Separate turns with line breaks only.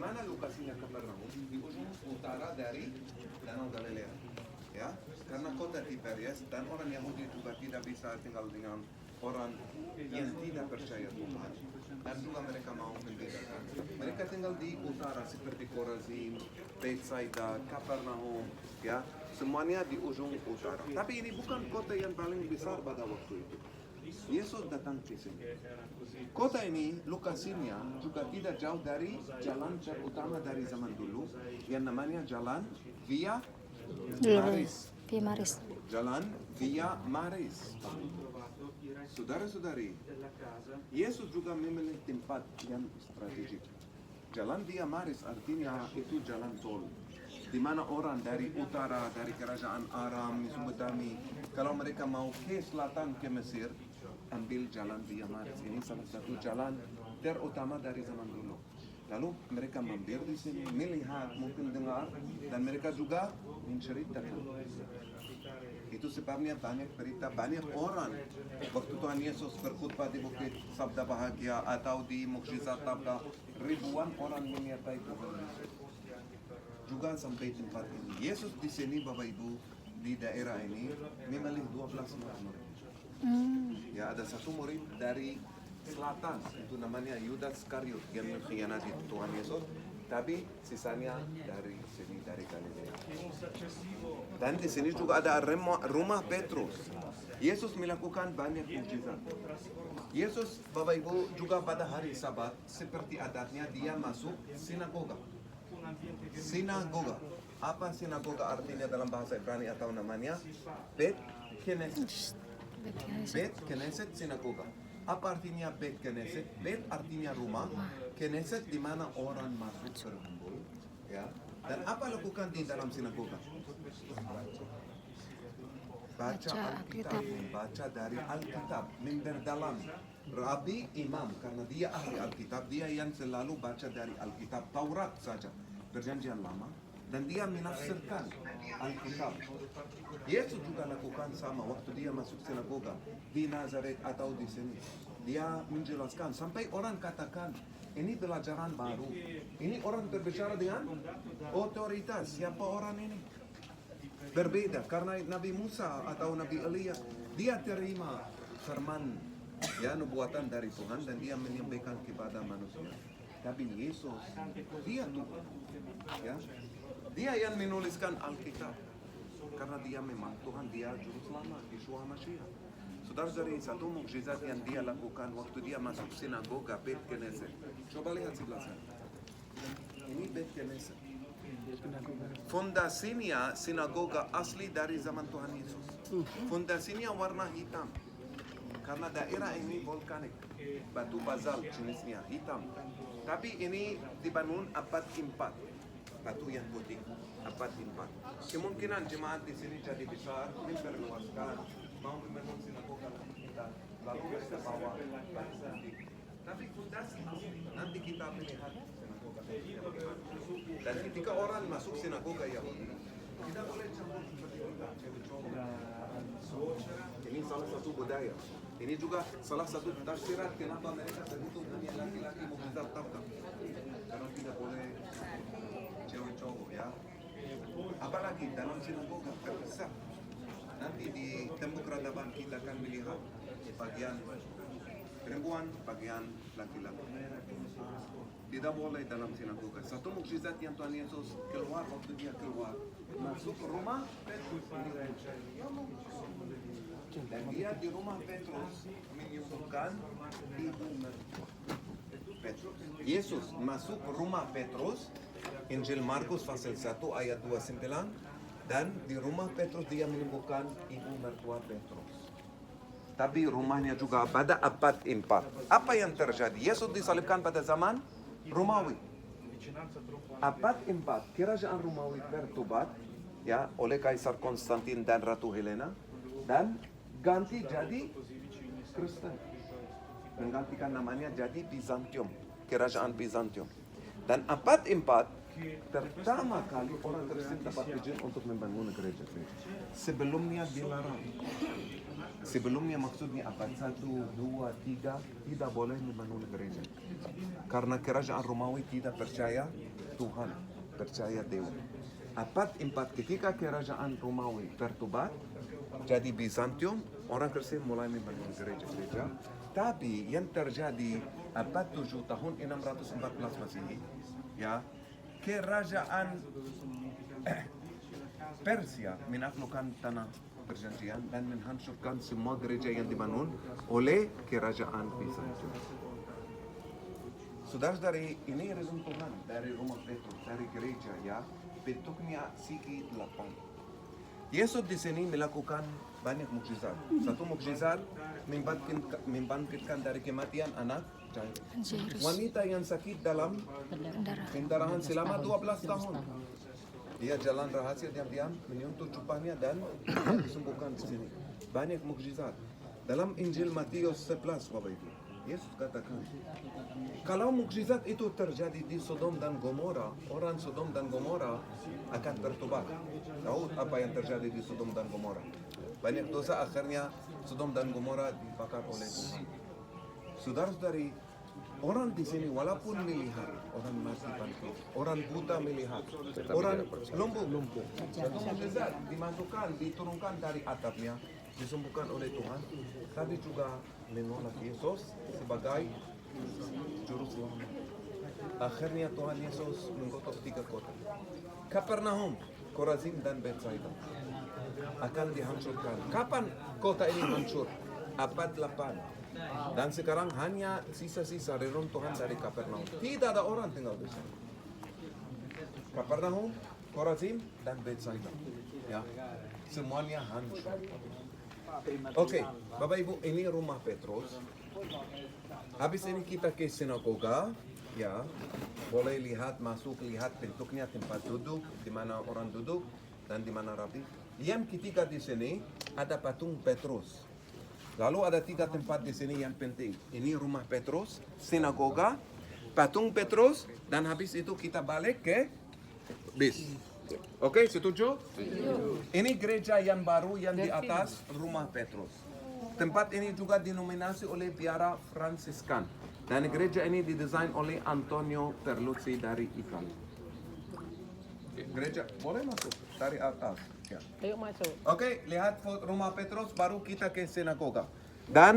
mana lokasinya Kapernaum? Di ujung utara dari Danau Galilea. Ya, karena kota Tiberias dan orang Yahudi juga tidak bisa tinggal dengan orang yang tidak percaya Tuhan, dan juga mereka mau membedakan. Mereka tinggal di utara seperti Korazin, Bethsaida, Kapernaum, ya, semuanya di ujung utara. Tapi ini bukan kota yang paling besar pada waktu itu. Yesus datang ke sini. Kota ini lokasinya juga tidak jauh dari jalan terutama dari zaman dulu yang namanya jalan Via Maris.
Via Maris.
Jalan Via Maris. Saudara-saudari, Yesus juga memilih tempat yang strategik. Jalan Via Maris artinya itu jalan tol, di mana orang dari utara, dari kerajaan Aram, Mesopotamia, kalau mereka mau ke selatan ke Mesir, ambil jalan Via Maris. Ini salah satu jalan terutama dari zaman dulu. Lalu mereka mampir di sini, melihat, mungkin dengar, dan mereka juga menceritakan. Itu sebabnya banyak berita, banyak orang waktu Tuhan Yesus berkhutbah di Bukit Sabda Bahagia atau di Mukjizat Tabda, ribuan orang menyertai Tuhan Yesus. Juga sampai tempat ini. Yesus di sini, Bapak Ibu, di daerah ini memilih 12 murid. Ya, ada satu murid dari selatan, itu namanya Yudas Iskariot yang mengkhianati Tuhan Yesus, tapi sisanya dari sini, dari Galilea. Dan di sini juga ada rumah Petrus. Yesus melakukan banyak mukjizat. Yesus, Bapak Ibu, juga pada hari Sabat seperti adatnya dia masuk sinagoga. Sinagoga. Apa sinagoga artinya dalam bahasa Ibrani atau namanya Bet Knesset. Bet Knesset sinagoga. Apa artinya Bet Knesset? Bet artinya rumah, Knesset di mana orang masuk berkumpul, ya. Dan apa lakukan di dalam sinagoga? Baca Alkitab, membaca dari Alkitab, memperdalam. Rabi imam, karena dia ahli Alkitab, dia yang selalu baca dari Alkitab, Taurat saja, Perjanjian Lama, dan dia menafsirkan Alkitab. Yesus juga lakukan sama waktu dia masuk sinagoga di Nazaret atau di sini. Dia menjelaskan sampai orang katakan, ini pelajaran baru. Ini orang berbicara dengan otoritas. Siapa orang ini? Berbeda karena Nabi Musa atau Nabi Elia, dia terima firman, ya, nubuatan dari Tuhan dan dia menyampaikan kepada manusia. Tapi Yesus, dia Tuhan, ya. Dia yang menuliskan Alkitab. Karena dia memang Tuhan, dia juru selamat, Yeshua Mashiach. Saudara-saudari, satu mukjizat yang dia lakukan waktu dia masuk sinagoga Bet Knesset. Coba lihat sebelah sana. Ini Bet Knesset. Fondasinya sinagoga asli dari zaman Tuhan Yesus. Fondasinya warna hitam. Karena daerah ini volkanik. Batu bazalt jenisnya, hitam. Tapi ini dibangun abad 4. Batu yang putih, abad 4. Kemungkinan jemaat di sini jadi besar, memperluaskan, mau membangun sinagoga kita, lalu mereka bawa batu putih. Tapi fondasi nanti kita melihat sinagoga. Dan ketika orang masuk sinagoga Yahudi, tidak boleh campur seperti kita, cewek cowok. Ini salah satu budaya. Ini juga salah satu tafsiran kenapa mereka begitu dunia laki-laki mukjizat tabda. Karena tidak boleh cewek cowok, ya. Apalagi dalam sinagoga terpisah. Nanti di tembok peradaban kita akan melihat bagian perempuan, bagian laki-laki. Tidak boleh dalam sinagoga. Satu mukjizat yang Tuhan Yesus keluar waktu dia keluar, masuk ke rumah Petrus. Dan dia di rumah Petrus menyembuhkan ibu mertua Petrus. Yesus masuk rumah Petrus, Injil Markus pasal 1 ayat 29, dan di rumah Petrus dia menyembuhkan ibu mertua Petrus. Tapi rumahnya juga pada abad 4. Apa yang terjadi? Yesus disalibkan pada zaman Romawi. Abad 4, kerajaan Romawi bertobat, ya, oleh Kaisar Konstantin dan Ratu Helena, dan ganti jadi Kristen. Menggantikan namanya jadi Bizantium, kerajaan Bizantium. Dan abad 4 pertama kali orang Kristen dapat izin untuk membangun gereja-gereja. Sebelumnya dilarang. Sebelumnya maksudnya abad 1, 2, 3 tidak boleh membangun gereja. Karena kerajaan Romawi tidak percaya Tuhan, percaya Dewa. Abad 4 ketika kerajaan Romawi tertobat, jadi Bizantium, orang Kristen mulai membangun gereja-gereja. Tapi yang terjadi abad 7 tahun 614 Masehi, ya, kerajaan Persia menaklukkan tanah perjanjian dan menghancurkan semua gereja yang dibangun oleh kerajaan Bizantium. Saudara-saudari, ini reruntuhan dari rumah Petrus, dari gereja, ya, bentuknya segi 8. Yesus di sini melakukan banyak mukjizat. Satu mukjizat membangkitkan dari kematian anak Jairus. Wanita yang sakit dalam pendarahan selama 12 tahun. Dia jalan rahasia diam-diam menyentuh jubahnya dan disembuhkan di sini. Banyak mukjizat. Dalam Injil Matius 11, Bapak Ibu, Yesus katakan, kalau mukjizat itu terjadi di Sodom dan Gomora, orang Sodom dan Gomora akan tertobat. Tahu apa yang terjadi di Sodom dan Gomora? Banyak dosa, akhirnya Sodom dan Gomora dibakar oleh Tuhan. Saudara-saudari, orang di sini walaupun melihat orang mati bangkit, orang buta melihat, orang lumpuh. Satu mukjizat dimasukkan, diturunkan dari atapnya, disembuhkan oleh Tuhan, tapi juga menolak Yesus sebagai juru selamat. Akhirnya Tuhan Yesus menggotok 3 kota. Kapernaum, Korazim dan Betsaida akan dihancurkan. Kapan kota ini hancur? Abad 8. Dan sekarang hanya sisa-sisa reruntuhan dari Kapernaum. Tidak ada orang tinggal di sana. Kapernaum, Korazim, dan Betsaida. Ya, semuanya hancur. Oke, Bapak Ibu, ini rumah Petrus. Habis ini kita ke sinagoga. Ya, boleh lihat, masuk, lihat bentuknya tempat duduk, di mana orang duduk, dan di mana rapi. Yang ketiga di sini ada patung Petrus. Lalu ada 3 tempat di sini yang penting. Ini rumah Petrus, sinagoga, patung Petrus, dan habis itu kita balik ke bis. Oke, setuju? Ini gereja yang baru yang di atas rumah Petrus. Tempat ini juga dinominasi oleh biara Fransiskan. Dan gereja ini didesain oleh Antonio Perluzzi dari Italia. Gereja, boleh masuk dari atas. Ya.
Ayo masuk.
Oke, lihat rumah Petrus, baru kita ke sinagoga. Dan